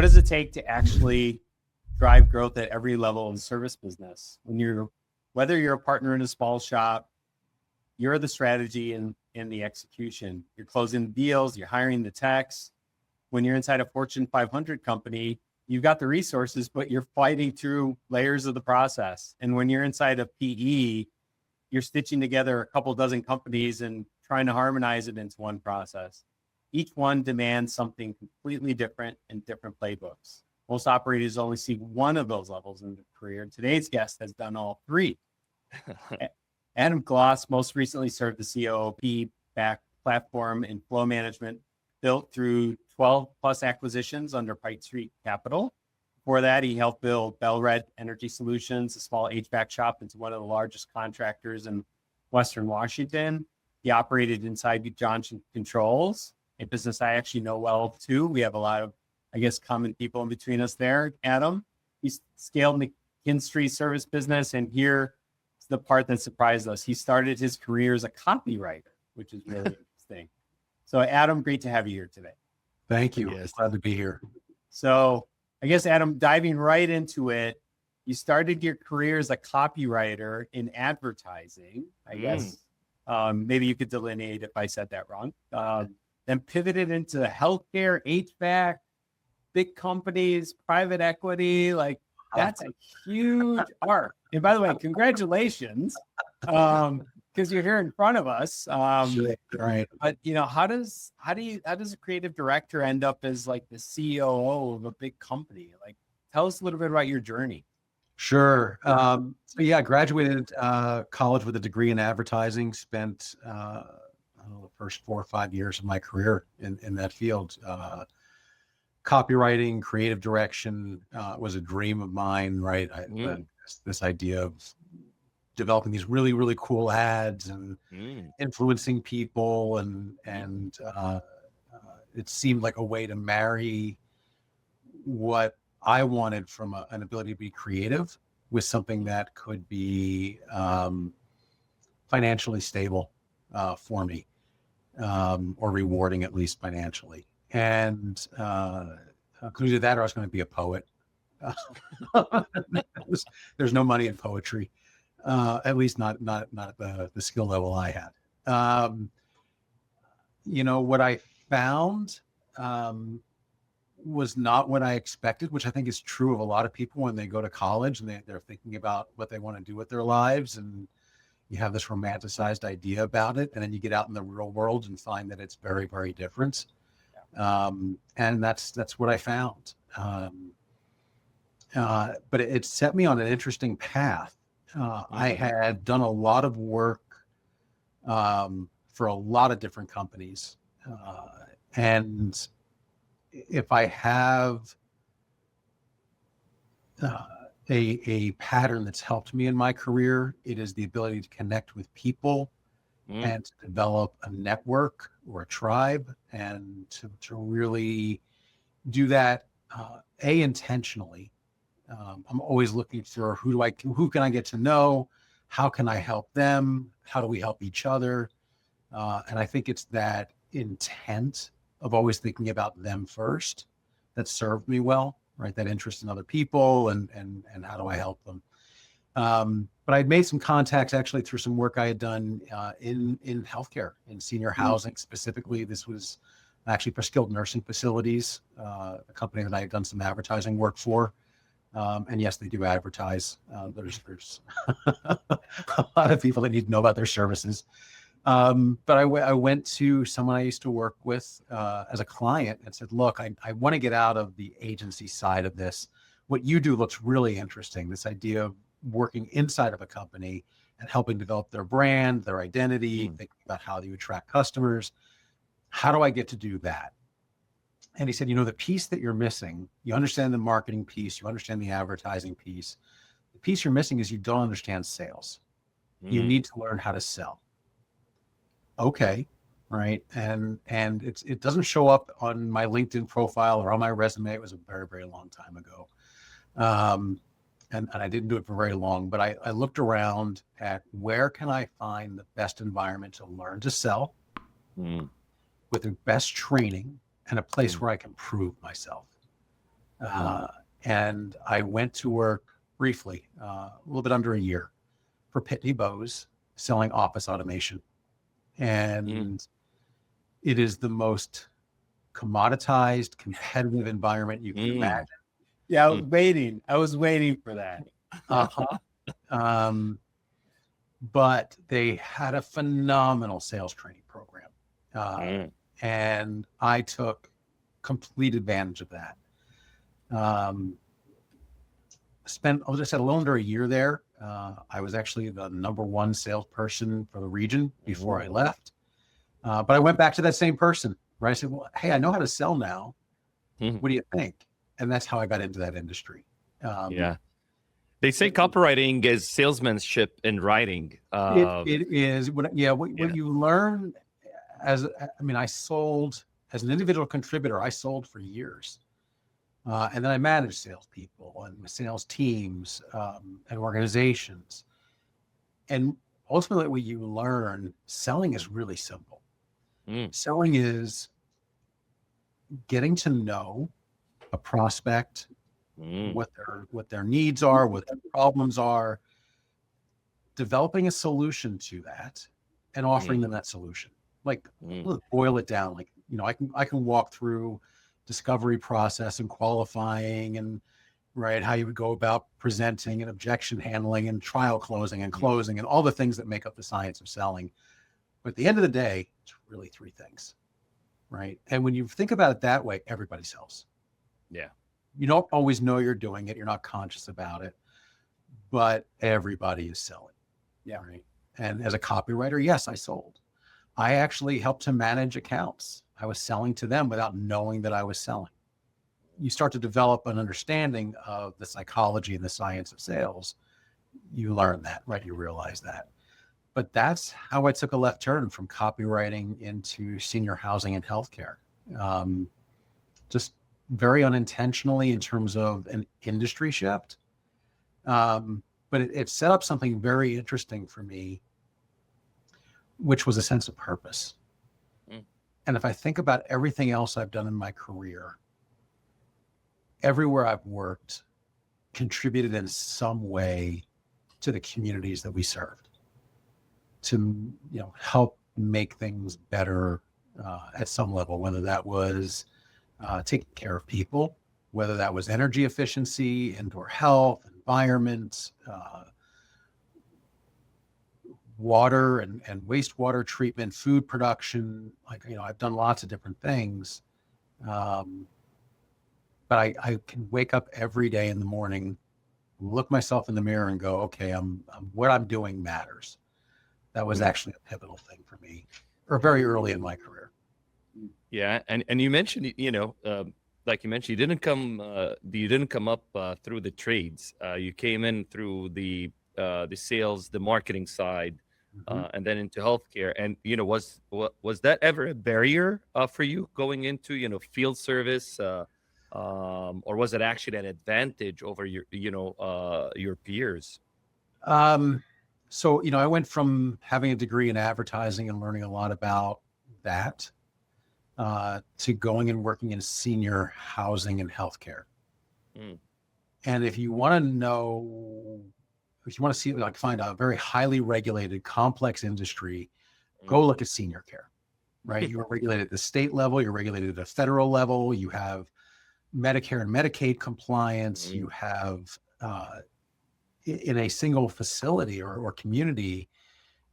what does it take to actually drive growth at every level of the service business? Whether you're a partner in a small shop, you're the strategy and the execution. You're closing the deals, you're hiring the techs. When you're inside a Fortune 500 company, you've got the resources, but you're fighting through layers of the process. And when you're inside of PE, you're stitching together a couple dozen companies and trying to harmonize it into one process. Each one demands something completely different and different playbooks. Most operators only see one of those levels in their career. Today's guest has done all three. Adam Gloss most recently served the CEO PE-backed platform in flow management, built through 12 plus acquisitions under Pike Street Capital. Before that, he helped build Bellred Energy Solutions, a small HVAC shop, into one of the largest contractors in Western Washington. He operated inside Johnson Controls, a business I actually know well too. We have a lot of, I guess, common people in between us there. Adam, he scaled McKinstry's service business, and here's the part that surprised us. He started his career as a copywriter, which is really interesting. So Adam, great to have you here today. Thank you. Yes. Glad to be here. So I guess, Adam, diving right into it, you started your career as a copywriter in advertising, I guess. Maybe you could delineate if I said that wrong. Then pivoted into healthcare, HVAC, big companies, private equity. Like, that's a huge arc. And by the way, congratulations, because you're here in front of us. Right. But how does a creative director end up as like the COO of a big company? Like, tell us a little bit about your journey. Sure. So yeah, I graduated college with a degree in advertising. Spent the first 4 or 5 years of my career in that field. Copywriting, creative direction was a dream of mine. Right. This idea of developing these really, really cool ads and influencing people. And it seemed like a way to marry what I wanted from an ability to be creative with something that could be financially stable for me, or rewarding, at least financially. And either that or I was going to be a poet. There's no money in poetry. At least not at the skill level I had. What I found was not what I expected, which I think is true of a lot of people when they go to college and they're thinking about what they want to do with their lives, and you have this romanticized idea about it, and then you get out in the real world and find that it's very, very different. And that's what I found. But it set me on an interesting path. I had done a lot of work for a lot of different companies. And if I have a pattern that's helped me in my career, it is the ability to connect with people and to develop a network or a tribe, and to really do that intentionally. I'm always looking for who can I get to know? How can I help them? How do we help each other? And I think it's that intent of always thinking about them first that served me well, right? That interest in other people and how do I help them? But I'd made some contacts actually through some work I had done in healthcare, in senior housing specifically. This was actually for skilled nursing facilities, a company that I had done some advertising work for. And yes, they do advertise. There's a lot of people that need to know about their services. But I went to someone I used to work with as a client and said, look, I want to get out of the agency side of this. What you do looks really interesting. This idea of working inside of a company and helping develop their brand, their identity, thinking about how you attract customers. How do I get to do that? And he said, the piece that you're missing, you understand the marketing piece, you understand the advertising piece. The piece you're missing is you don't understand sales. You need to learn how to sell. Okay, right. And it doesn't show up on my LinkedIn profile or on my resume. It was a very, very long time ago. And I didn't do it for very long, but I looked around at where can I find the best environment to learn to sell with the best training and a place where I can prove myself. And I went to work briefly, a little bit under a year, for Pitney Bowes, selling office automation. And it is the most commoditized, competitive environment you can imagine. Yeah, I was waiting for that. But they had a phenomenal sales training program. And I took complete advantage of that. Spent, I said, a little under a year there. I was actually the number one salesperson for the region before I left. But I went back to that same person, right? I said, well, hey, I know how to sell now. What do you think? And that's how I got into that industry. They say copywriting is salesmanship in writing. It is. What you learn I sold as an individual contributor. I sold for years. And then I managed salespeople and sales teams and organizations. And ultimately, what you learn, selling is really simple. Selling is getting to know a prospect, what their needs are, what their problems are, developing a solution to that, and offering them that solution. Like, boil it down. Like, I can walk through discovery process and qualifying and how you would go about presenting and objection handling and trial closing and closing and all the things that make up the science of selling. But at the end of the day, it's really three things, right? And when you think about it that way, everybody sells. Yeah. You don't always know you're doing it. You're not conscious about it, but everybody is selling. Yeah. Right. And as a copywriter, yes, I sold. I actually helped to manage accounts. I was selling to them without knowing that I was selling. You start to develop an understanding of the psychology and the science of sales. You learn that, right? You realize that. But that's how I took a left turn from copywriting into senior housing and healthcare. Just very unintentionally in terms of an industry shift. But it set up something very interesting for me, which was a sense of purpose. And if I think about everything else I've done in my career, everywhere I've worked contributed in some way to the communities that we served, to help make things better at some level, whether that was taking care of people, whether that was energy efficiency, indoor health, environment, water and wastewater treatment, food production. I've done lots of different things. But I can wake up every day in the morning, look myself in the mirror and go, okay, what I'm doing matters. That was actually a pivotal thing for me, or very early in my career. Yeah. And you mentioned, like you mentioned, you didn't come up through the trades. You came in through the sales, the marketing side, and then into healthcare. And was that ever a barrier for you going into field service, or was it actually an advantage over your peers? So I went from having a degree in advertising and learning a lot about that to going and working in senior housing and healthcare. And if you want to see, find a very highly regulated, complex industry, go look at senior care, right? You are regulated at the state level, you're regulated at the federal level, you have Medicare and Medicaid compliance, you have in a single facility or community,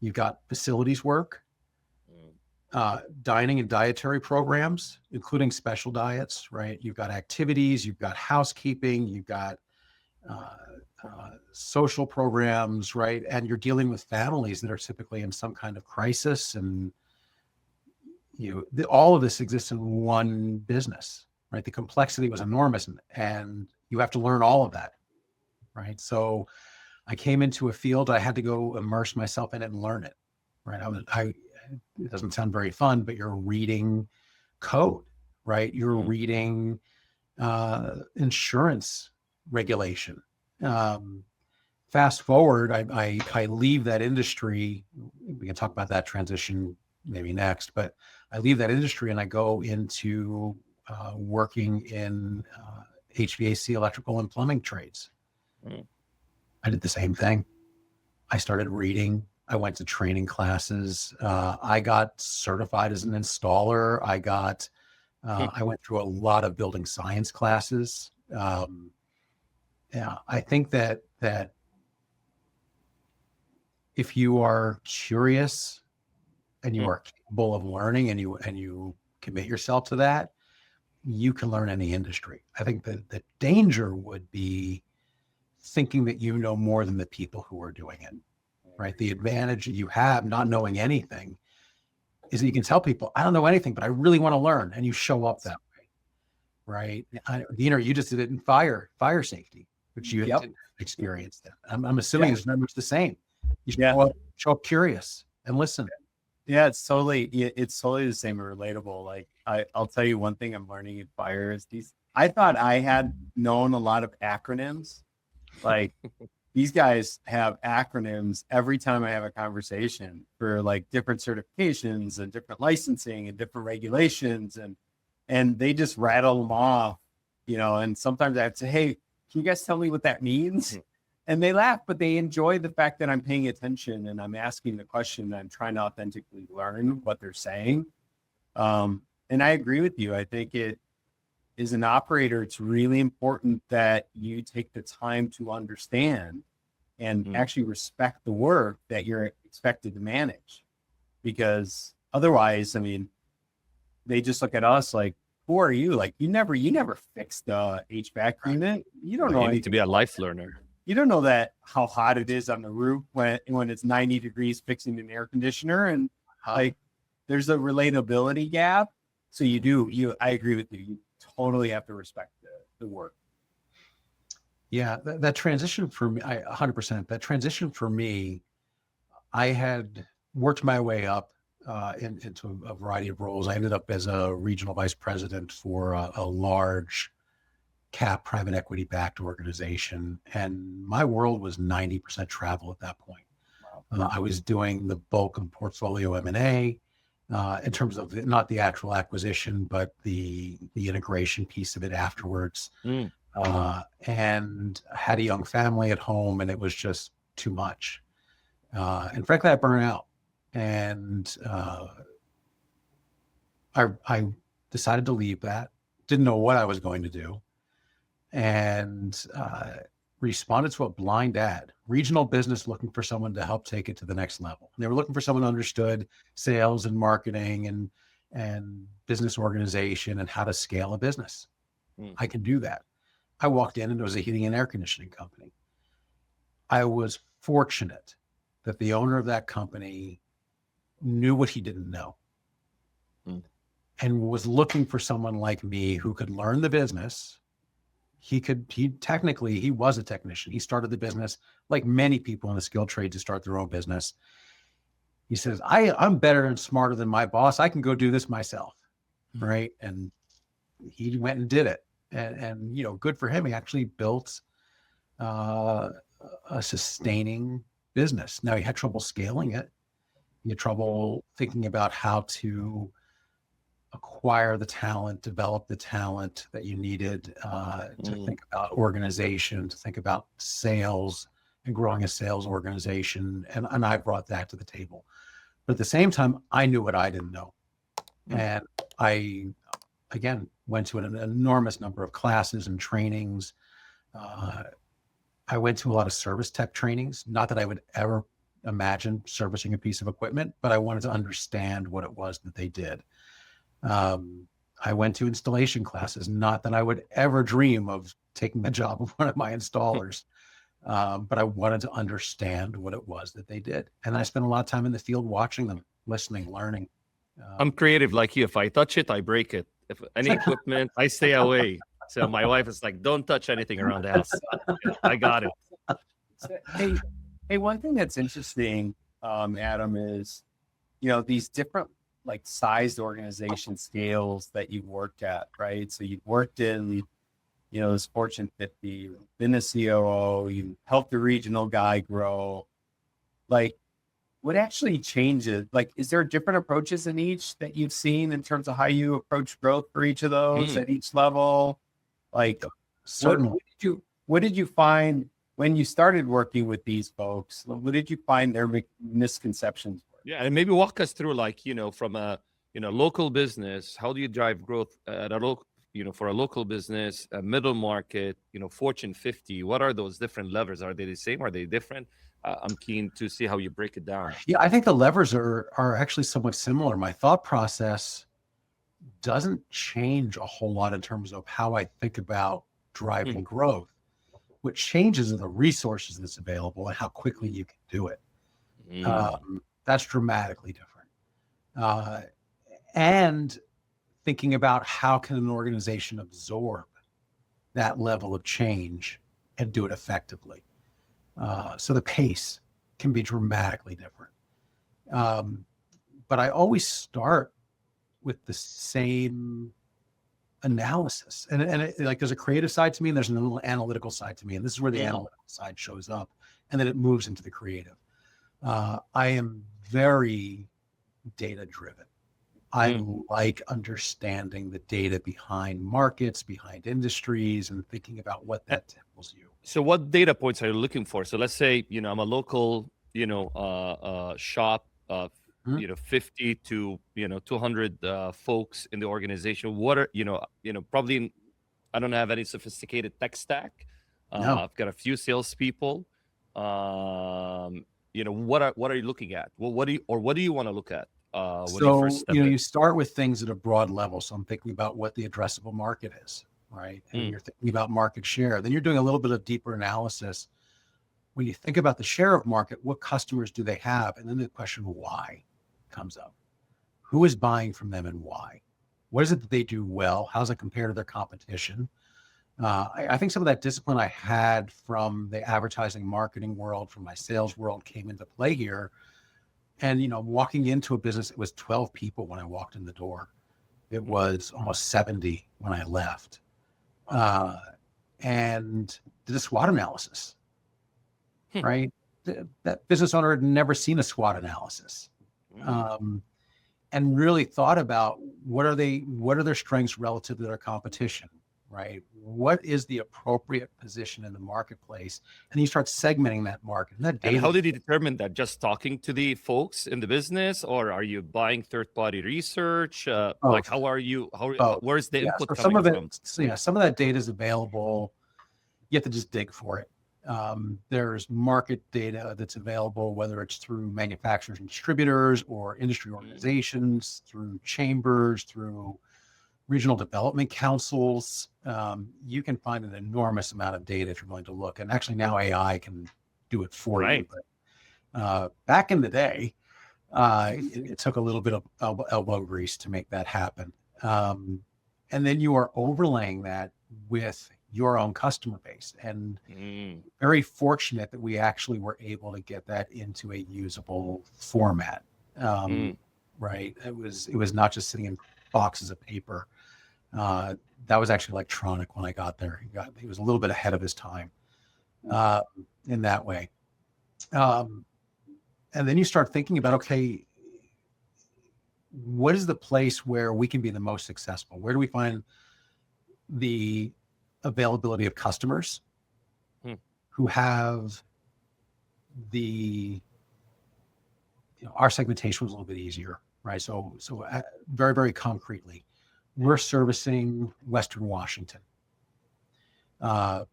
you've got facilities work, dining and dietary programs, including special diets, right? You've got activities, you've got housekeeping, you've got social programs, right? And you're dealing with families that are typically in some kind of crisis, and all of this exists in one business, right? The complexity was enormous, and you have to learn all of that, right? So I came into a field, I had to go immerse myself in it and learn it, right? It doesn't sound very fun, but you're reading code, right? You're reading insurance regulation. Fast forward, I leave that industry. We can talk about that transition maybe next, but I leave that industry and I go into working in HVAC, electrical, and plumbing trades. Mm. I did the same thing. I started reading. I went to training classes. I got certified as an installer. I went through a lot of building science classes. Yeah, I think that if you are curious and you are capable of learning and you commit yourself to that, you can learn any industry. I think that the danger would be thinking that you know more than the people who are doing it, right? The advantage that you have not knowing anything is that you can tell people, I don't know anything, but I really want to learn. And you show up that way, right? Gyner, you just did it in fire safety, which you didn't experience that. I'm assuming it's very much the same. You show up curious and listen. Yeah, it's totally the same and relatable. Like I'll tell you one thing I'm learning in fire is I thought I had known a lot of acronyms. Like these guys have acronyms every time I have a conversation for like different certifications and different licensing and different regulations, and they just rattle them off, and sometimes I have to say, hey, can you guys tell me what that means? And they laugh, but they enjoy the fact that I'm paying attention and I'm asking the question and I'm trying to authentically learn what they're saying. And I agree with you. I think it is an operator. It's really important that you take the time to understand and actually respect the work that you're expected to manage, because otherwise, I mean, they just look at us like, who are you? Like you never fixed the HVAC unit. You don't know. You need to be a life learner. You don't know that how hot it is on the roof when it's 90 degrees fixing an air conditioner, and like there's a relatability gap. So I agree with you. You totally have to respect the work. Yeah, that transition for me, 100%. That transition for me, I had worked my way up into a variety of roles. I ended up as a regional vice president for a large cap private equity backed organization, and my world was 90% travel at that point. Wow. I was doing the bulk of portfolio M&A in terms of not the actual acquisition, but the integration piece of it afterwards. And I had a young family at home, and it was just too much. And frankly, I burned out, and I decided to leave that. Didn't know what I was going to do. And responded to a blind ad, regional business looking for someone to help take it to the next level. And they were looking for someone who understood sales and marketing and business organization and how to scale a business. I can do that. I walked in and it was a heating and air conditioning company. I was fortunate that the owner of that company knew what he didn't know and was looking for someone like me who could learn the business. He was a technician. He started the business like many people in the skilled trade to start their own business. He says, I'm better and smarter than my boss. I can go do this myself. Right. And he went and did it. And good for him. He actually built a sustaining business. Now he had trouble scaling it. He had trouble thinking about how to acquire the talent, develop the talent that you needed to think about organization, to think about sales and growing a sales organization. And I brought that to the table. But at the same time, I knew what I didn't know. And I, again, went to an enormous number of classes and trainings. I went to a lot of service tech trainings. Not that I would ever imagine servicing a piece of equipment, but I wanted to understand what it was that they did. I went to installation classes, not that I would ever dream of taking the job of one of my installers, but I wanted to understand what it was that they did. And I spent a lot of time in the field watching them, listening, learning. I'm creative like you. If I touch it, I break it. If any equipment, I stay away. So my wife is like, don't touch anything around the house. I got it. Hey, one thing that's interesting, Adam, is, these different like sized organization scales that you've worked at, right? So you've worked in, this Fortune 50, you've been a COO, you helped the regional guy grow. Like, what actually changes? Like, is there different approaches in each that you've seen in terms of how you approach growth for each of those at each level? Like, certainly. What did you find when you started working with these folks? What did you find their misconceptions were? Yeah, and maybe walk us through, like, from a local business, how do you drive growth at a local, for a local business, a middle market, Fortune 50? What are those different levers? Are they the same? Are they different? I'm keen to see how you break it down. Yeah, I think the levers are actually somewhat similar. My thought process doesn't change a whole lot in terms of how I think about driving growth. What changes are the resources that's available and how quickly you can do it. That's dramatically different. And thinking about how can an organization absorb that level of change and do it effectively. So the pace can be dramatically different. But I always start with the same analysis. And like there's a creative side to me and there's an analytical side to me. And this is where the analytical side shows up. And then it moves into the creative. I am very data driven. I like understanding the data behind markets, behind industries, and thinking about what that tells you. So what data points are you looking for? So let's say, I'm a local, shop, 50 to, 200 folks in the organization. What are, probably I don't have any sophisticated tech stack. No. I've got a few salespeople. What are you looking at? Well, what do you want to look at? You start with things at a broad level. So I'm thinking about what the addressable market is, right? And you're thinking about market share. Then you're doing a little bit of deeper analysis. When you think about the share of market, what customers do they have? And then the question why comes up. Who is buying from them and why? What is it that they do well? How does it compare to their competition? I think some of that discipline I had from the advertising marketing world, from my sales world, came into play here. And, walking into a business, it was 12 people when I walked in the door. It was almost 70 when I left. And did a SWOT analysis, right? That business owner had never seen a SWOT analysis. And really thought about what are their strengths relative to their competition, right? What is the appropriate position in the marketplace? And you start segmenting that market. And that data. And how did you determine that? Just talking to the folks in the business, or are you buying third-party research? Like, how are you? Where's the input coming from? Some of that data is available. You have to just dig for it. There's market data that's available, whether it's through manufacturers and distributors or industry organizations, through chambers, through regional development councils. You can find an enormous amount of data if you're going to look. And actually now AI can do it for you. But back in the day, it took a little bit of elbow grease to make that happen. And then you are overlaying that with your own customer base, and very fortunate that we actually were able to get that into a usable format. Right. It was not just sitting in boxes of paper. That was actually electronic when I got there. He was a little bit ahead of his time in that way. And then you start thinking about, okay, what is the place where we can be the most successful? Where do we find the availability of customers who have our segmentation was a little bit easier, right? So very, very concretely, we're servicing Western Washington,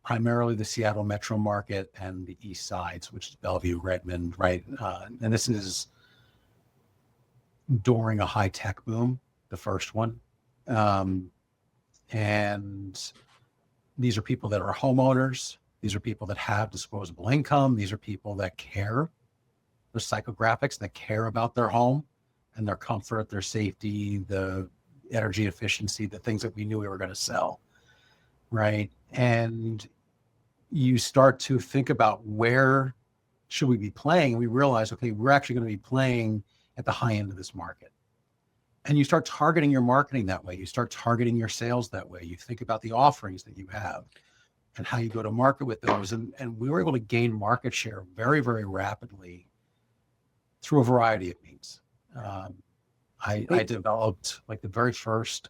primarily the Seattle metro market and the east sides, which is Bellevue, Redmond, right? And this is during a high tech boom, the first one. And these are people that are homeowners. These are people that have disposable income. These are people that care. They're psychographics that care about their home and their comfort, their safety, the energy efficiency, the things that we knew we were going to sell, right? And you start to think about where should we be playing? And we realize, okay, we're actually going to be playing at the high end of this market. And you start targeting your marketing that way. You start targeting your sales that way. You think about the offerings that you have and how you go to market with those. And we were able to gain market share very, very rapidly through a variety of means. I developed like the very first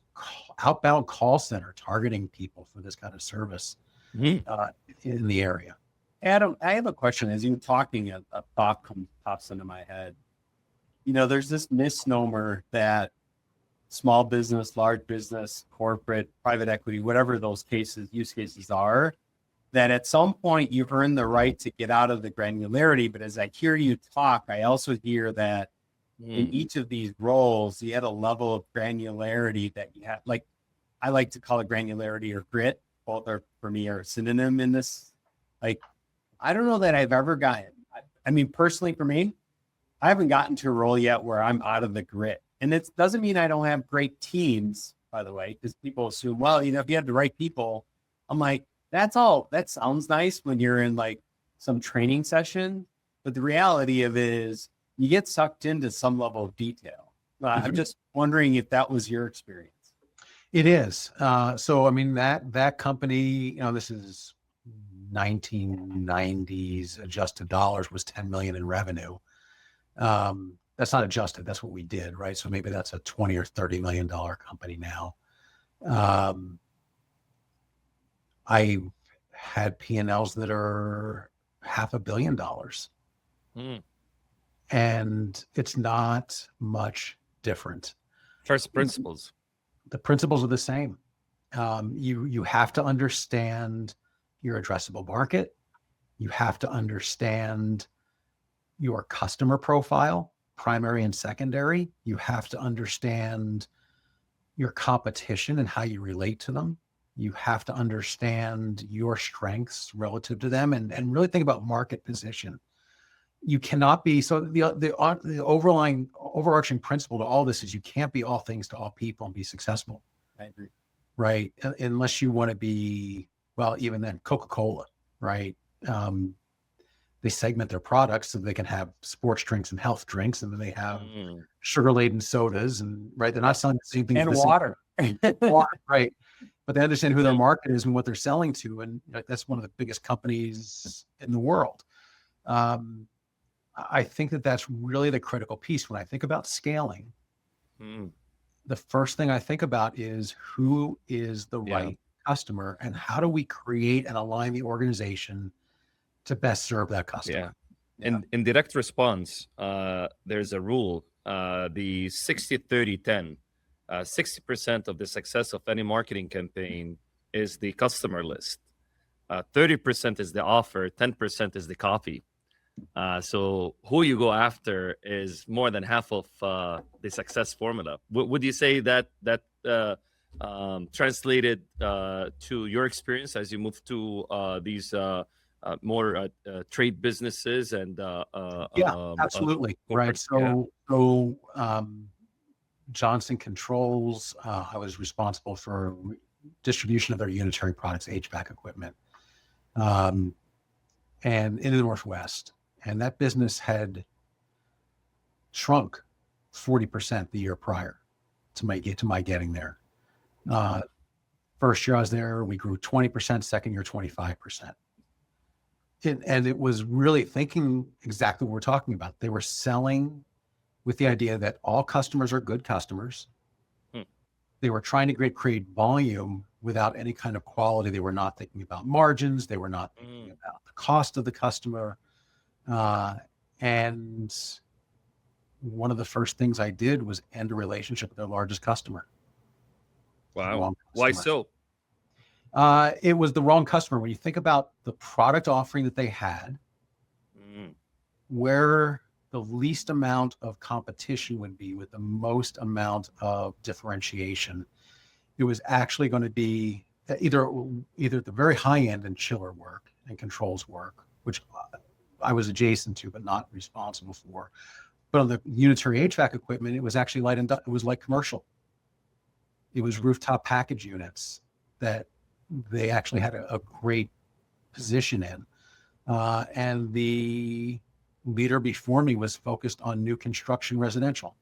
outbound call center targeting people for this kind of service Mhm. in the area. Adam, I have a question. As you're talking, a thought pops into my head. There's this misnomer that small business, large business, corporate, private equity, whatever those use cases are, that at some point you've earned the right to get out of the granularity. But as I hear you talk, I also hear that in each of these roles, you had a level of granularity that you had. Like, I like to call it granularity or grit. Both are, for me, are a synonym in this. Like, I don't know that I've ever gotten, I mean, personally for me, I haven't gotten to a role yet where I'm out of the grit. And it doesn't mean I don't have great teams, by the way, because people assume, well, if you have the right people, I'm like, that sounds nice when you're in like some training session. But the reality of it is you get sucked into some level of detail. I'm just wondering if that was your experience. It is. So, I mean, that company, this is 1990s adjusted dollars, was 10 million in revenue. That's not adjusted. That's what we did, right? So maybe that's a 20 or $30 million company now. I had P&Ls that are $500 million. And it's not much different. First principles. The principles are the same. You have to understand your addressable market. You have to understand your customer profile, primary and secondary. You have to understand your competition and how you relate to them. You have to understand your strengths relative to them, and really think about market position. You cannot be, so the overarching principle to all this is you can't be all things to all people and be successful. I agree. Right? Unless you want to be, well, even then, Coca-Cola, right? They segment their products so they can have sports drinks and health drinks, and then they have sugar-laden sodas, and right, they're not selling the same thing. And water. Water, right? But they understand who their market is and what they're selling to, and that's one of the biggest companies in the world. I think that's really the critical piece. When I think about scaling, the first thing I think about is who is the right customer, and how do we create and align the organization to best serve that customer. In direct response, there's a rule, the 60-30-10. 60% of the success of any marketing campaign is the customer list. 30% is the offer, 10% is the copy. So who you go after is more than half of the success formula. Would you say that translated to your experience as you move to these more trade businesses and absolutely right. So Johnson Controls, I was responsible for distribution of their unitary products, HVAC equipment, and in the Northwest. And that business had shrunk 40% the year prior to my getting there. First year I was there, we grew 20%, second year, 25%. And it was really thinking exactly what we're talking about. They were selling with the idea that all customers are good customers. They were trying to create volume without any kind of quality. They were not thinking about margins. They were not thinking about the cost of the customer. And one of the first things I did was end a relationship with their largest customer. Wow. Why so? It was the wrong customer. When you think about the product offering that they had, where the least amount of competition would be with the most amount of differentiation, it was actually going to be either at the very high end in chiller work and controls work, which I was adjacent to but not responsible for. But on the unitary HVAC equipment, it was actually it was like commercial. It was rooftop package units that they actually had a great position in. And the leader before me was focused on new construction residential.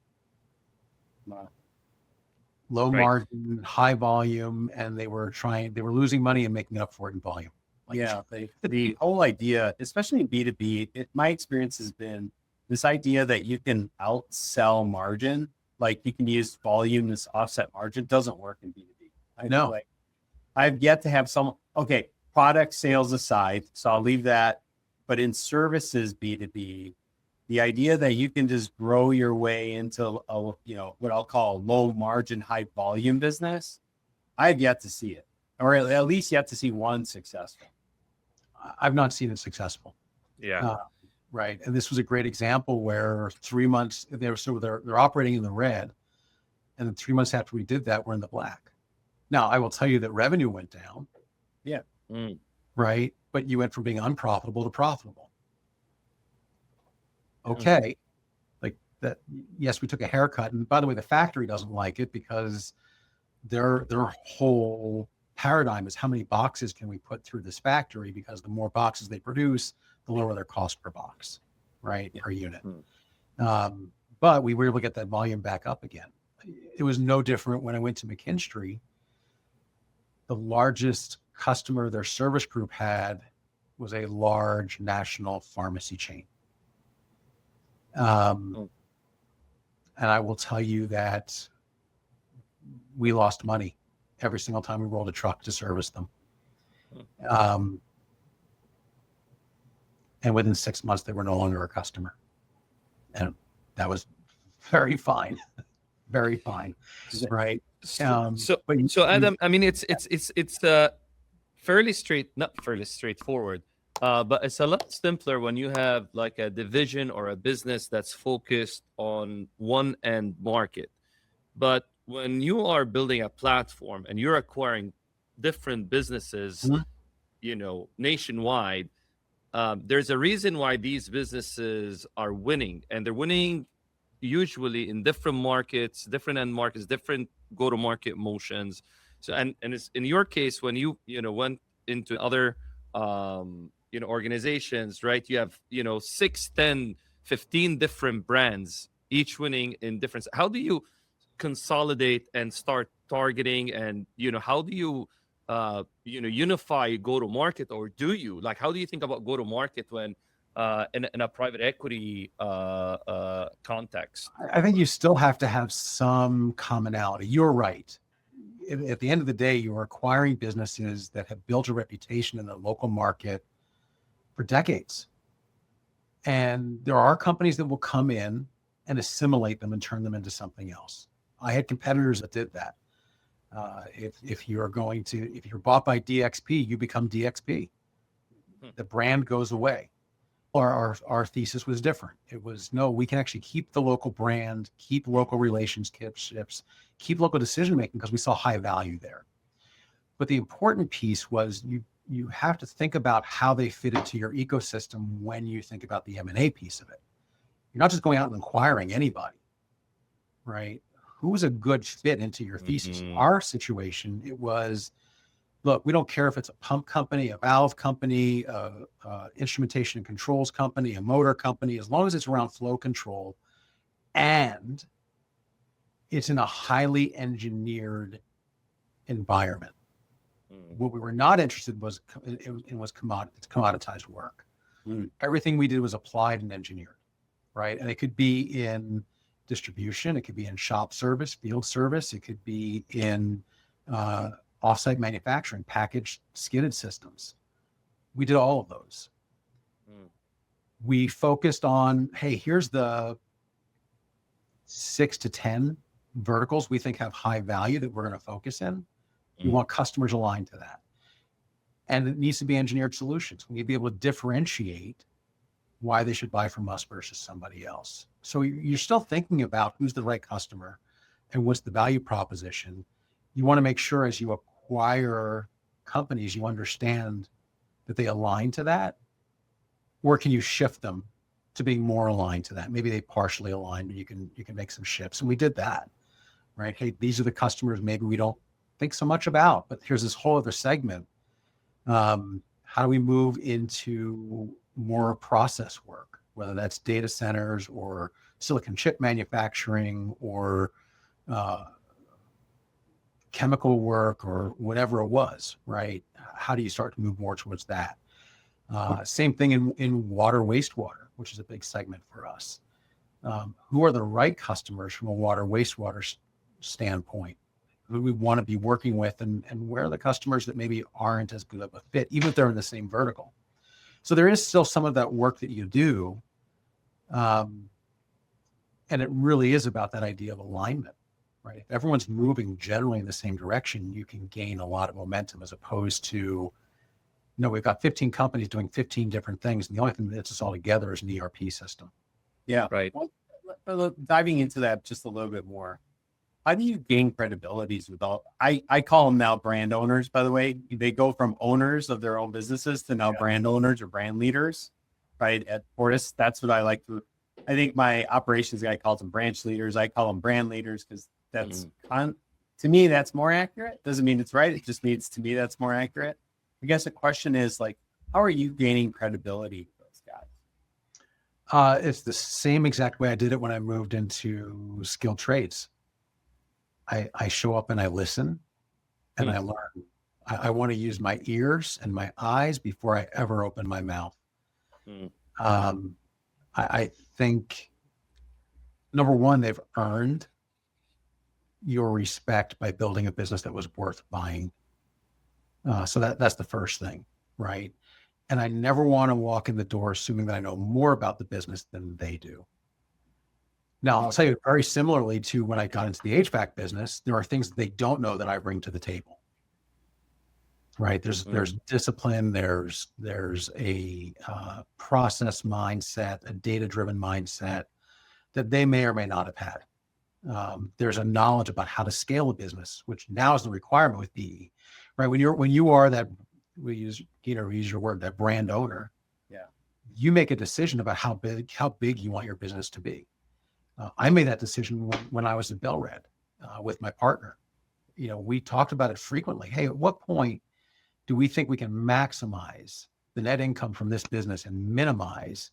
Low margin, high volume, and they were losing money and making up for it in volume. The whole idea, especially in B2B, my experience has been this idea that you can outsell margin, like you can use volume to offset margin, doesn't work in B2B. I know. I've yet to have someone, okay, product sales aside, so I'll leave that. But in services B2B, the idea that you can just grow your way into a, you know, what I'll call a low margin, high volume business, I've yet to see it, or at least yet to see one successful. I've not seen it successful. Yeah. Right. And this was a great example where 3 months they're operating in the red. And then 3 months after we did that, we're in the black. Now, I will tell you that revenue went down. Yeah. Right. But you went from being unprofitable to profitable. Okay. Like that. Yes, we took a haircut. And by the way, the factory doesn't like it because their whole paradigm is how many boxes can we put through this factory, because the more boxes they produce, the lower their cost per box, right? Per unit. But we were able to get that volume back up again. It was no different when I went to McKinstry. The largest customer their service group had was a large national pharmacy chain. And I will tell you that we lost money every single time we rolled a truck to service them. And within 6 months, they were no longer a customer. And that was very fine, very fine. Right. So Adam, I mean, it's not fairly straightforward, but it's a lot simpler when you have like a division or a business that's focused on one end market. But when you are building a platform and you're acquiring different businesses, you know, nationwide, there's a reason why these businesses are winning, and they're winning usually in different markets, different end markets, different go-to-market motions. So, and it's in your case, when you went into other, organizations, right? You have, 6, 10, 15 different brands, each winning in different. How do you consolidate and start targeting, and, how do you, unify go-to-market, or do you, like, how do you think about go-to-market when in a private equity context? I think you still have to have some commonality. You're right. At the end of the day, you're acquiring businesses that have built a reputation in the local market for decades. And there are companies that will come in and assimilate them and turn them into something else. I had competitors that did that. If you're bought by DXP, you become DXP. The brand goes away. Our thesis was different. It was, no, we can actually keep the local brand, keep local relationships, keep local decision-making, because we saw high value there. But the important piece was you have to think about how they fit into your ecosystem when you think about the M&A piece of it. You're not just going out and acquiring anybody, right? Who was a good fit into your thesis? Our situation, it was, look, we don't care if it's a pump company, a valve company, instrumentation and controls company, a motor company, as long as it's around flow control and it's in a highly engineered environment. What we were not interested was commoditized work. Everything we did was applied and engineered, right? And it could be in distribution, it could be in shop service, field service, it could be in offsite manufacturing, packaged skidded systems. We did all of those. We focused on, hey, here's the 6 to 10 verticals we think have high value that we're going to focus in. We want customers aligned to that. And it needs to be engineered solutions. We need to be able to differentiate why they should buy from us versus somebody else. So you're still thinking about who's the right customer and what's the value proposition. You want to make sure as you acquire companies, you understand that they align to that, or can you shift them to being more aligned to that? Maybe they partially align, but you can make some shifts. And we did that, right? Hey, these are the customers maybe we don't think so much about, but here's this whole other segment. How do we move into more process work, whether that's data centers or silicon chip manufacturing or chemical work or whatever it was, right? How do you start to move more towards that? Same thing in water, wastewater, which is a big segment for us. Who are the right customers from a water, wastewater standpoint? who we want to be working with, and where are the customers that maybe aren't as good of a fit, even if they're in the same vertical. So there is still some of that work that you do. And it really is about that idea of alignment, right? If everyone's moving generally in the same direction, you can gain a lot of momentum, as opposed to, we've got 15 companies doing 15 different things, and the only thing that gets us all together is an ERP system. Yeah. Right. Well, diving into that just a little bit more, how do you gain credibilities with all, I call them now brand owners, by the way. They go from owners of their own businesses to now brand owners or brand leaders, right? At Fortis, that's what I like to, I think my operations guy calls them branch leaders. I call them brand leaders, because that's, to me, that's more accurate. Doesn't mean it's right. It just means, to me, that's more accurate. I guess the question is, like, how are you gaining credibility with those guys? It's the same exact way I did it when I moved into skilled trades. I show up and I listen and I learn. I want to use my ears and my eyes before I ever open my mouth. I think, number one, they've earned your respect by building a business that was worth buying. So that's the first thing, right? And I never want to walk in the door assuming that I know more about the business than they do. Now, I'll tell you, very similarly to when I got into the HVAC business, there are things that they don't know that I bring to the table, right? There's discipline, there's a process mindset, a data-driven mindset that they may or may not have had. There's a knowledge about how to scale a business, which now is the requirement with PE, right? When you are that, we use your word, that brand owner, you make a decision about how big you want your business to be. I made that decision when I was at Bellred with my partner. We talked about it frequently. Hey, at what point do we think we can maximize the net income from this business and minimize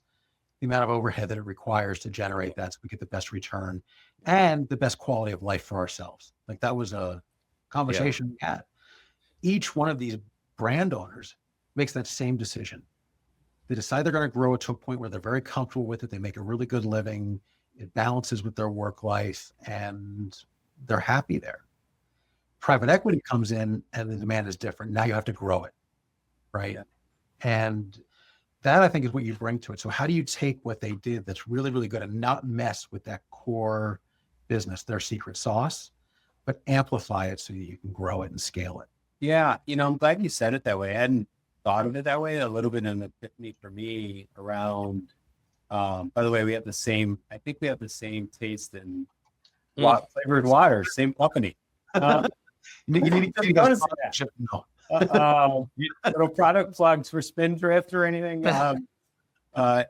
the amount of overhead that it requires to generate that, so we get the best return and the best quality of life for ourselves? Like, that was a conversation we had. Each one of these brand owners makes that same decision. They decide they're going to grow it to a point where they're very comfortable with it. They make a really good living. It balances with their work life, and they're happy there. Private equity comes in and the demand is different. Now you have to grow it, right? And that, I think, is what you bring to it. So how do you take what they did that's really, really good and not mess with that core business, their secret sauce, but amplify it so that you can grow it and scale it? Yeah. I'm glad you said it that way. I hadn't thought of it that way. A little bit in the epiphany for me around, by the way, I think we have the same taste in flavored water, same company. You need to go to little product plugs for Spindrift or anything. The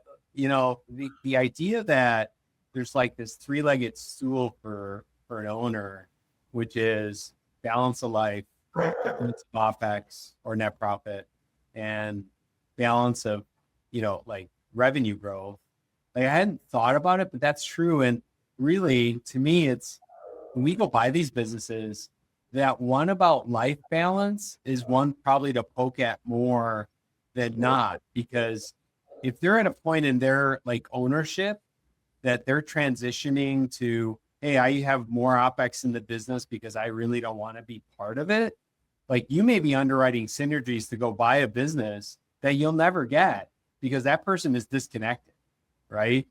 idea that there's like this three-legged stool for an owner, which is balance of life, balance of OpEx or net profit, and balance of, like revenue growth. Like, I hadn't thought about it, but that's true. And really, to me, it's when we go buy these businesses, that one about life balance is one probably to poke at more than not, because if they're at a point in their like ownership that they're transitioning to, hey, I have more OpEx in the business because I really don't want to be part of it. Like, you may be underwriting synergies to go buy a business that you'll never get because that person is disconnected, right?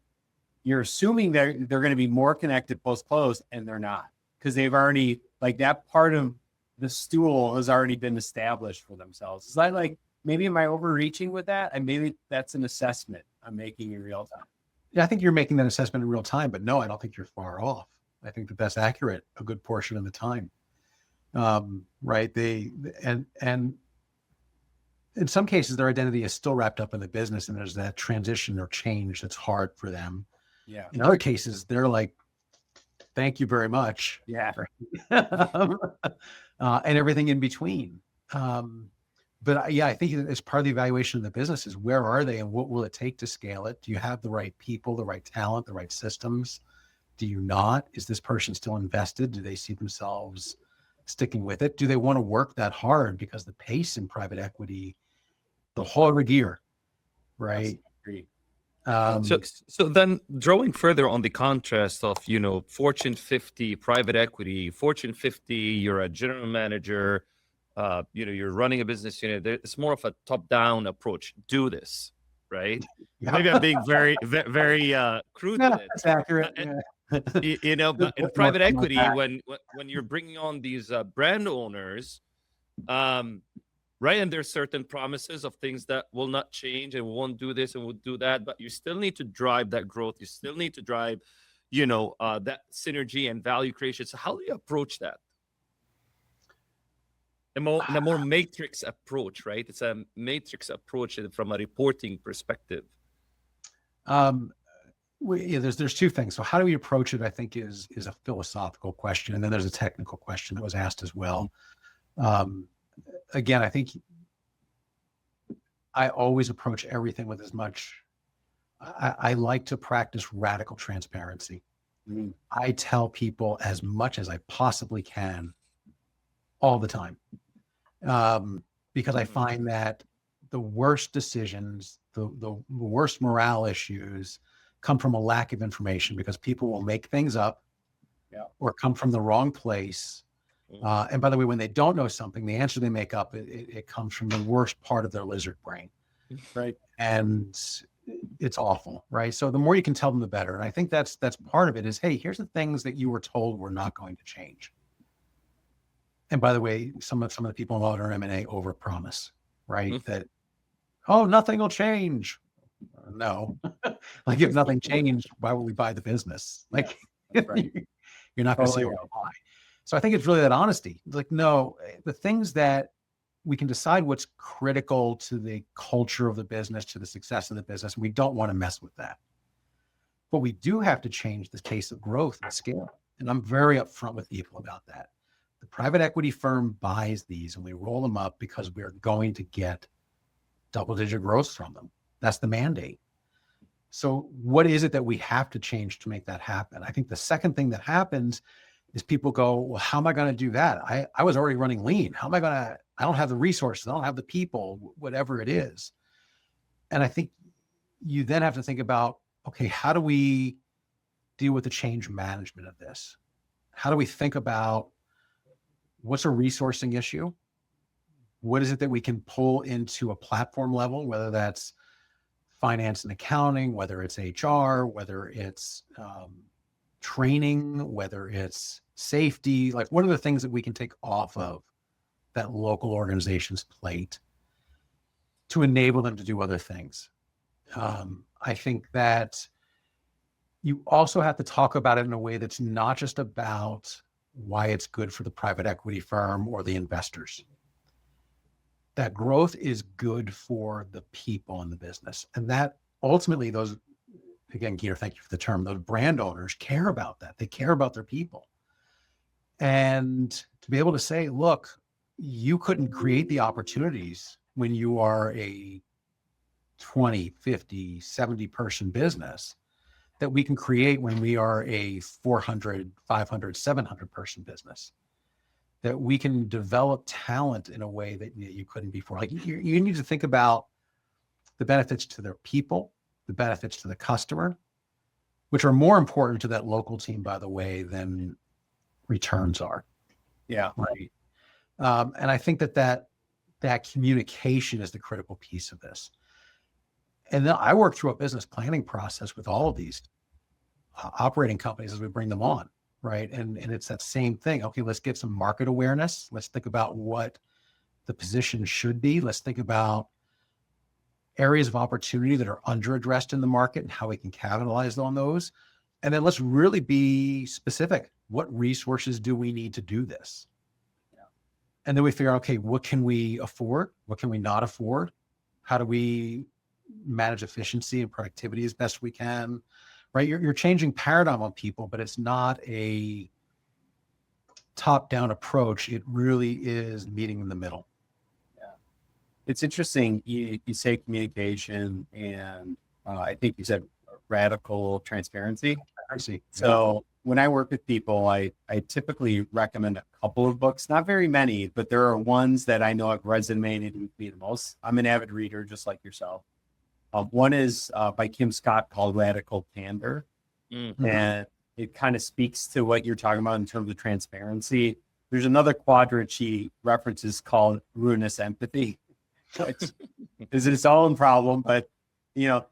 You're assuming they're going to be more connected post-close, and they're not, because they've already, like, that part of the stool has already been established for themselves. Is that like, maybe am I overreaching with that? And maybe that's an assessment I'm making in real time. Yeah, I think you're making that assessment in real time, but no, I don't think you're far off. I think that's accurate a good portion of the time. Right. And in some cases, their identity is still wrapped up in the business, and there's that transition or change that's hard for them. Yeah. In other cases, they're like, thank you very much. Yeah. And everything in between. But I think it's part of the evaluation of the business is, where are they and what will it take to scale it? Do you have the right people, the right talent, the right systems? Do you not? Is this person still invested? Do they see themselves sticking with it? Do they want to work that hard? Because the pace in private equity, the whole other gear, right? Agreed. So then drawing further on the contrast of, Fortune 50 private equity, Fortune 50, you're a general manager, you're running a business unit. It's more of a top-down approach. Do this, right? Yeah. Maybe I'm being very, very crude with it. That's accurate. But in private equity, when you're bringing on these brand owners, right, and there's certain promises of things that will not change and won't do this and will do that, but you still need to drive that growth. You still need to drive, that synergy and value creation. So how do you approach that? In a more matrix approach, right? It's a matrix approach from a reporting perspective. There's two things. So how do we approach it, I think, is a philosophical question. And then there's a technical question that was asked as well. Again, I think I always approach everything with as much, I like to practice radical transparency. Mm-hmm. I tell people as much as I possibly can all the time. Because I find that the worst decisions, the worst morale issues come from a lack of information, because people will make things up or come from the wrong place. And by the way, when they don't know something, the answer they make up, it comes from the worst part of their lizard brain. Right. And it's awful, right? So the more you can tell them, the better. And I think that's part of it is, hey, here's the things that you were told were not going to change. And by the way, some of the people involved in M&A overpromise, right? Mm-hmm. That, nothing will change. No, like if nothing changed, why would we buy the business? Like right. You're not going to say why. So I think it's really that honesty. It's like, no, the things that we can decide what's critical to the culture of the business, to the success of the business. And we don't want to mess with that. But we do have to change the pace of growth and scale. And I'm very upfront with people about that. The private equity firm buys these and we roll them up because we're going to get double-digit growth from them. That's the mandate. So what is it that we have to change to make that happen? I think the second thing that happens is people go, well, how am I going to do that? I was already running lean. How am I going to, I don't have the resources. I don't have the people, whatever it is. And I think you then have to think about, okay, how do we deal with the change management of this? How do we think about what's a resourcing issue? What is it that we can pull into a platform level, whether that's finance and accounting, whether it's HR, whether it's training, whether it's safety, like what are the things that we can take off of that local organization's plate to enable them to do other things? I think that you also have to talk about it in a way that's not just about why it's good for the private equity firm or the investors. That growth is good for the people in the business. And that ultimately those, again, Gyner, thank you for the term, those brand owners care about that. They care about their people. And to be able to say, look, you couldn't create the opportunities when you are a 20, 50, 70 person business that we can create when we are a 400, 500, 700 person business. That we can develop talent in a way that you couldn't before. Like you need to think about the benefits to their people, the benefits to the customer, which are more important to that local team, by the way, than returns are. Yeah. Right. And I think that communication is the critical piece of this. And then I work through a business planning process with all of these operating companies as we bring them on. Right. And it's that same thing. Okay, let's get some market awareness. Let's think about what the position should be. Let's think about areas of opportunity that are underaddressed in the market and how we can capitalize on those. And then let's really be specific. What resources do we need to do this? Yeah. And then we figure out, okay, what can we afford? What can we not afford? How do we manage efficiency and productivity as best we can? Right, you're changing paradigm on people, but it's not a top-down approach. It really is meeting in the middle. Yeah, it's interesting. You say communication, and I think you said radical transparency. I see. So when I work with people, I typically recommend a couple of books, not very many, but there are ones that I know have resonated with me the most. I'm an avid reader, just like yourself. One is by Kim Scott called Radical Candor. Mm. And it kind of speaks to what you're talking about in terms of transparency. There's another quadrant she references called ruinous empathy, which is its own problem, but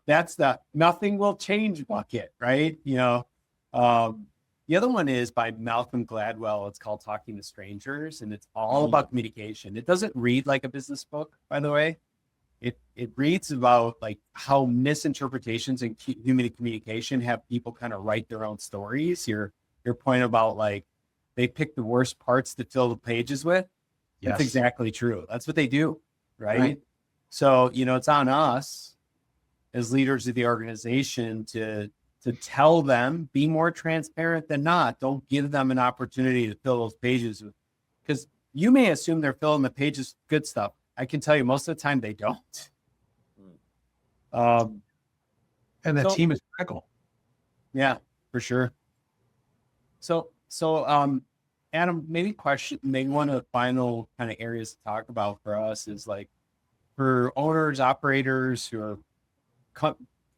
that's the nothing will change bucket, right? The other one is by Malcolm Gladwell. It's called Talking to Strangers, and it's all about communication. It doesn't read like a business book, by the way. It reads about like how misinterpretations in human communication have people kind of write their own stories. Your point about like they pick the worst parts to fill the pages with. Yes. That's exactly true. That's what they do, right? Right. So it's on us as leaders of the organization to tell them, be more transparent than not. Don't give them an opportunity to fill those pages with, because you may assume they're filling the pages with good stuff. I can tell you most of the time they don't. And the team is critical. Yeah, for sure. So Adam, maybe one of the final kind of areas to talk about for us is like for owners, operators who are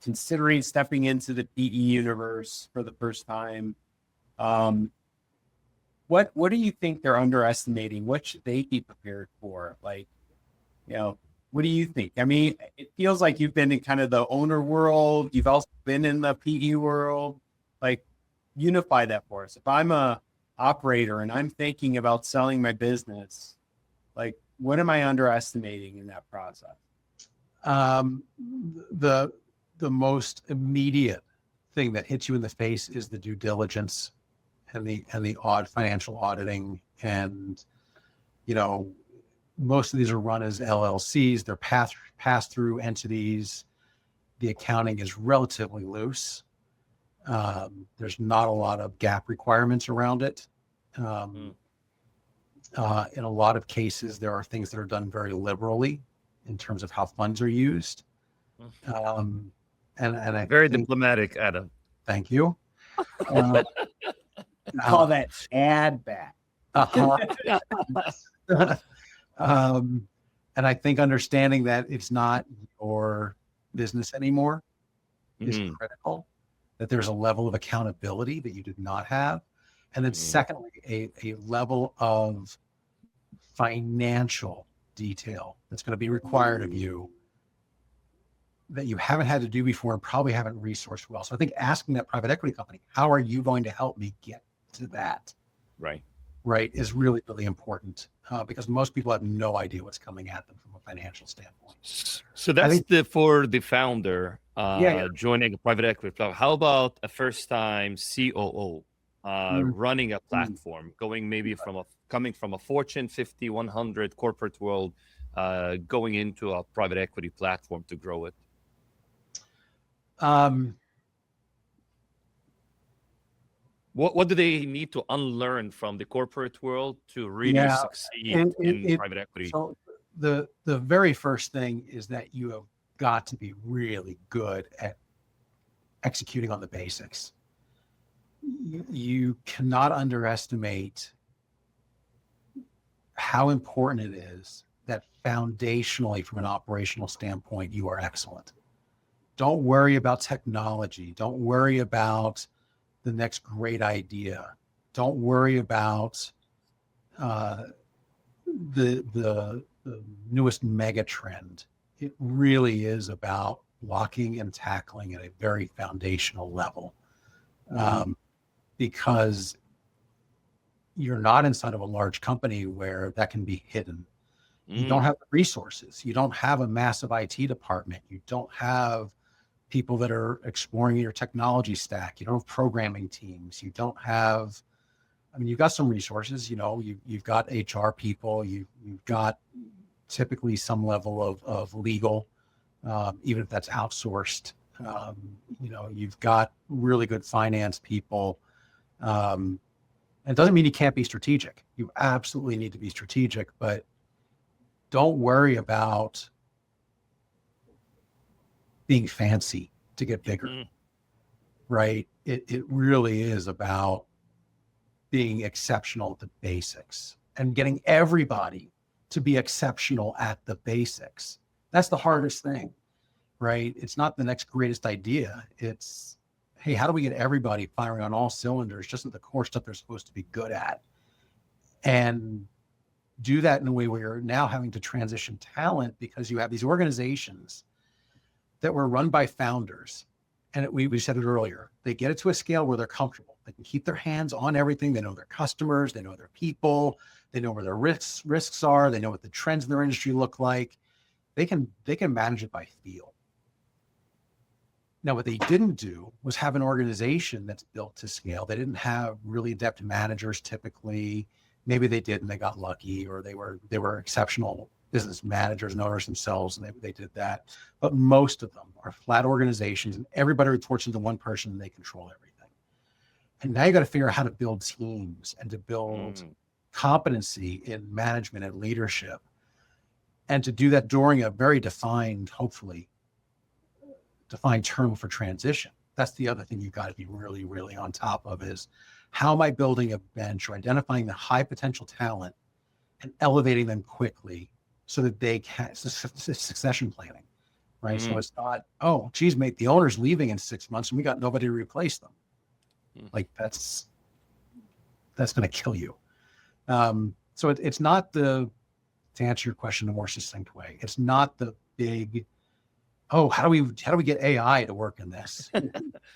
considering stepping into the PE universe for the first time. What do you think they're underestimating? What should they be prepared for? Like, what do you think? I mean, it feels like you've been in kind of the owner world. You've also been in the PE world. Like, unify that for us. If I'm a operator and I'm thinking about selling my business, like, what am I underestimating in that process? The most immediate thing that hits you in the face is the due diligence and the financial auditing, and most of these are run as LLCs. They're pass-through entities. The accounting is relatively loose. There's not a lot of GAAP requirements around it. In a lot of cases, there are things that are done very liberally in terms of how funds are used. And I Very diplomatic, Adam. Thank you. Call that ad back. And I think understanding that it's not your business anymore is critical, that there's a level of accountability that you did not have. And then secondly, a level of financial detail that's going to be required of you that you haven't had to do before and probably haven't resourced well. So I think asking that private equity company, how are you going to help me get to that? Right, is really, really important because most people have no idea what's coming at them from a financial standpoint. So that's for the founder joining a private equity platform. How about a first-time COO running a platform, coming from a Fortune 50, 100 corporate world, going into a private equity platform to grow it? What do they need to unlearn from the corporate world to really succeed in private equity? So the very first thing is that you have got to be really good at executing on the basics. You cannot underestimate how important it is that foundationally, from an operational standpoint, you are excellent. Don't worry about technology. Don't worry about the next great idea. Don't worry about the newest mega trend. It really is about blocking and tackling at a very foundational level, because you're not inside of a large company where that can be hidden. You don't have the resources. You don't have a massive IT department. You don't have people that are exploring your technology stack. You don't have programming teams. You don't have, you've got some resources, you've got HR people, you've got typically some level of legal, even if that's outsourced. You've got really good finance people. And it doesn't mean you can't be strategic. You absolutely need to be strategic, but don't worry about being fancy to get bigger, right? It really is about being exceptional at the basics and getting everybody to be exceptional at the basics. That's the hardest thing, right? It's not the next greatest idea. It's, hey, how do we get everybody firing on all cylinders, just at the core stuff they're supposed to be good at? And do that in a way where you're now having to transition talent, because you have these organizations that were run by founders. And we said it earlier, they get it to a scale where they're comfortable. They can keep their hands on everything. They know their customers, they know their people, they know where their risks are, they know what the trends in their industry look like. They can manage it by feel. Now, what they didn't do was have an organization that's built to scale. They didn't have really adept managers typically. Maybe they did and they got lucky, or they were exceptional business managers and owners themselves, and they did that. But most of them are flat organizations, and everybody reports into one person and they control everything. And now you got to figure out how to build teams and to build competency in management and leadership, and to do that during a very hopefully defined term for transition. That's the other thing you've got to be really, really on top of, is how am I building a bench or identifying the high potential talent and elevating them quickly so that they can, succession planning, right? So it's not, oh, geez, mate, the owner's leaving in 6 months and we got nobody to replace them. Like that's going to kill you. So it's not to answer your question in a more succinct way, it's not the big, oh, how do we get AI to work in this,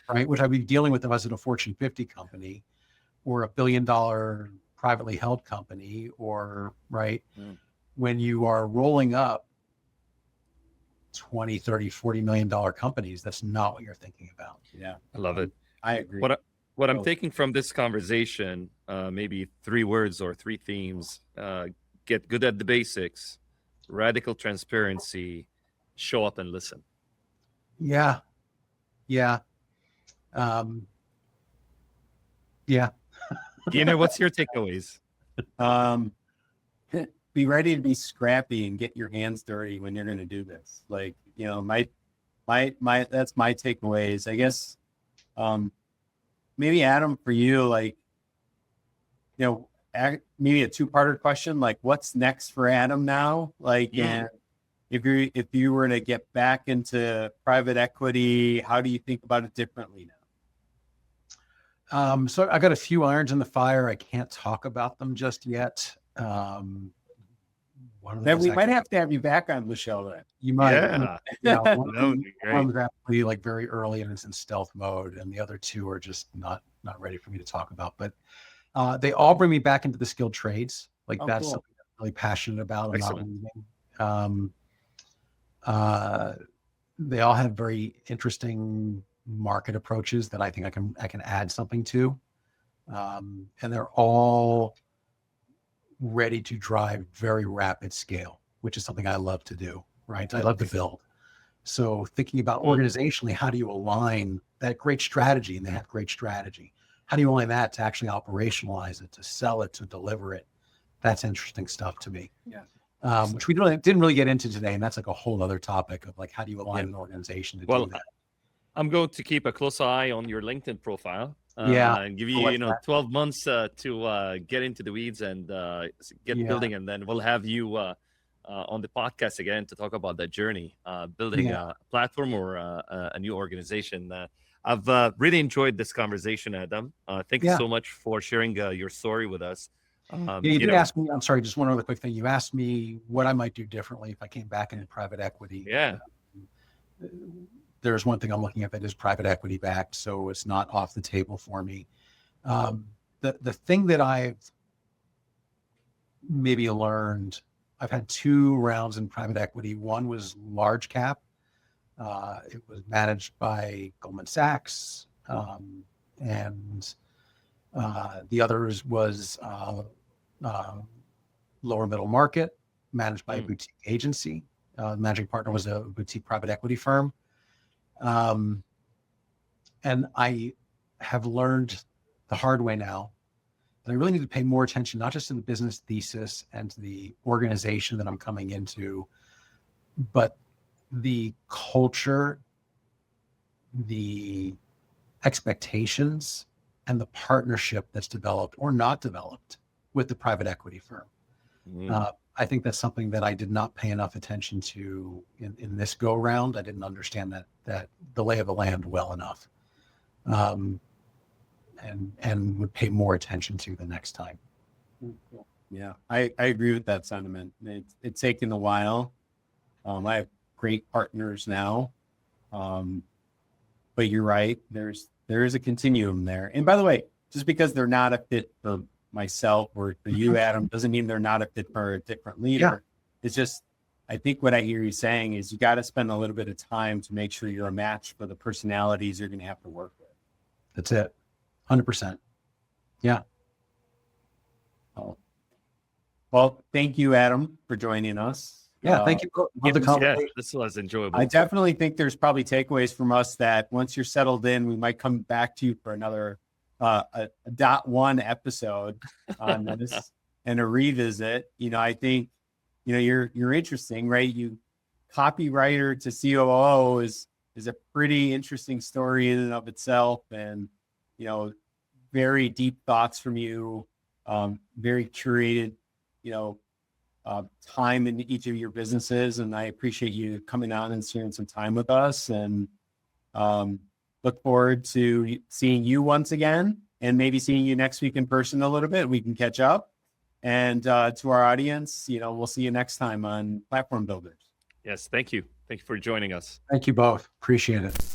right? Which I'd be dealing with if I was at a Fortune 50 company or a $1 billion privately held company, or right. When you are rolling up 20, 30, $40 million companies, that's not what you're thinking about. Yeah. I love it. I agree. What I'm taking from this conversation, maybe 3 words or 3 themes: get good at the basics, radical transparency, show up and listen. Yeah. Yeah. Yeah. Gyner, what's your takeaways? Be ready to be scrappy and get your hands dirty when you're going to do this. Like, you know, my that's my takeaways, I guess. Maybe Adam, for you, like, you know, maybe a 2-parter question, like what's next for Adam now? Like, and if you were to get back into private equity, how do you think about it differently now? So I got a few irons in the fire. I can't talk about them just yet. Then we might have to have you back on the show then. You might. Yeah. That would be great. One's actually like very early and it's in stealth mode, and the other 2 are just not ready for me to talk about. But they all bring me back into the skilled trades. Like that's something I'm really passionate about. I'm not leaving. They all have very interesting market approaches that I think I can add something to, and they're all ready to drive very rapid scale, which is something I love to do, right? I love to build. So thinking about organizationally, how do you align that great strategy, and they have great strategy, how do you align that to actually operationalize it, to sell it, to deliver it? That's interesting stuff to me. Yeah. Which we didn't really get into today. And that's like a whole other topic of like, how do you align an organization to do that? I'm going to keep a close eye on your LinkedIn profile. And give you, 12 months to get into the weeds and get building, and then we'll have you on the podcast again to talk about that journey, building a platform or a new organization. I've really enjoyed this conversation, Adam. Thank you so much for sharing your story with us. You did ask me, I'm sorry, just one other quick thing. You asked me what I might do differently if I came back into private equity. Yeah. There's one thing I'm looking at that is private equity backed, so it's not off the table for me. The thing that I've maybe learned, I've had 2 rounds in private equity. One was large cap. It was managed by Goldman Sachs, and the others was lower middle market, managed by a boutique agency. The managing partner was a boutique private equity firm. And I have learned the hard way now that I really need to pay more attention, not just to the business thesis and to the organization that I'm coming into, but the culture, the expectations, and the partnership that's developed or not developed with the private equity firm. I think that's something that I did not pay enough attention to in this go round. I didn't understand that the lay of the land well enough, and would pay more attention to the next time. Yeah, I agree with that sentiment. It's taken a while. I have great partners now, but you're right. There is a continuum there. And by the way, just because they're not a fit for myself or for you, Adam, doesn't mean they're not a fit for a different leader. Yeah. It's just, I think what I hear you saying is you got to spend a little bit of time to make sure you're a match for the personalities you're going to have to work with. That's it. 100%. Yeah. Oh. Well, thank you, Adam, for joining us. Yeah. Thank you. Love the conversation. This was enjoyable. I definitely think there's probably takeaways from us that once you're settled in, we might come back to you for another a .1 episode on this and a revisit. I think, you're interesting, right? You copywriter to COO is a pretty interesting story in and of itself. And, very deep thoughts from you, very curated, time in each of your businesses. And I appreciate you coming on and sharing some time with us, and look forward to seeing you once again, and maybe seeing you next week in person a little bit. We can catch up. And to our audience, we'll see you next time on Platform Builders. Yes, thank you. Thank you for joining us. Thank you both. Appreciate it.